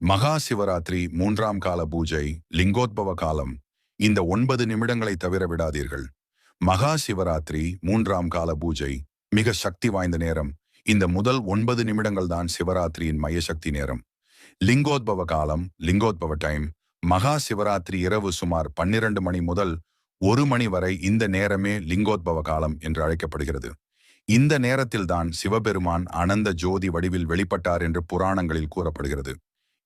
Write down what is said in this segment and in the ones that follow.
மகா சிவராத்திரி 3ஆம் கால பூஜை, லிங்கோத்பவ காலம். இந்த 9 நிமிடங்களை தவிர விடாதீர்கள். மகா சிவராத்திரி 3ஆம் கால பூஜை மிக சக்தி வாய்ந்த நேரம். இந்த முதல் 9 நிமிடங்கள் தான் சிவராத்திரியின் மையசக்தி நேரம். லிங்கோத்பவ காலம், லிங்கோத்பவ டைம். மகா சிவராத்திரி இரவு சுமார் 12 மணி முதல் 1 மணி வரை இந்த நேரமே லிங்கோத்பவ காலம் என்று அழைக்கப்படுகிறது. இந்த நேரத்தில்தான் சிவபெருமான் அனந்த ஜோதி வடிவில் வெளிப்பட்டார் என்று புராணங்களில் கூறப்படுகிறது.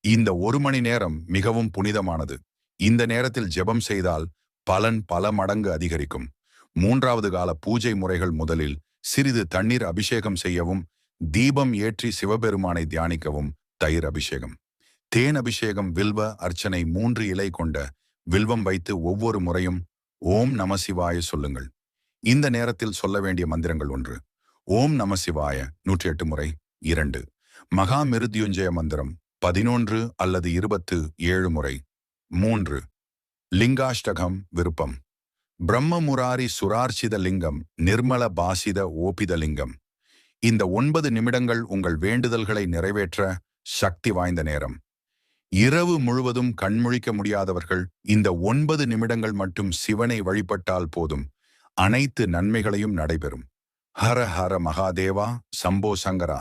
இந்த 1 மணி நேரம் மிகவும் புனிதமானது. இந்த நேரத்தில் ஜெபம் செய்தால் பலன் பல மடங்கு அதிகரிக்கும். 3வது கால பூஜை முறைகள் முதலில் சிறிது தண்ணீர் அபிஷேகம் செய்யவும், தீபம் ஏற்றி சிவபெருமானை தியானிக்கவும். தயிர் அபிஷேகம், தேன் அபிஷேகம், வில்வ அர்ச்சனை 3 இலை கொண்ட வில்வம் வைத்து ஒவ்வொரு முறையும் ஓம் நம சிவாய சொல்லுங்கள். இந்த நேரத்தில் சொல்ல வேண்டிய மந்திரங்கள்: 1 ஓம் நம சிவாய 108 முறை. 2 மகா மிருத்யுஞ்சய மந்திரம் 11 அல்லது 27 முறை. 3 லிங்காஷ்டகம் விருப்பம்: பிரம்ம முராரி சுரார்ச்சித லிங்கம், நிர்மல பாசித ஓபித லிங்கம். இந்த 9 நிமிடங்கள் உங்கள் வேண்டுதல்களை நிறைவேற்ற சக்தி வாய்ந்த நேரம். இரவு முழுவதும் கண்முழிக்க முடியாதவர்கள் இந்த 9 நிமிடங்கள் மட்டும் சிவனை வழிபட்டால் போதும், அனைத்து நன்மைகளையும் நடைபெறும். ஹர ஹர மகாதேவா, சம்போ சங்கரா.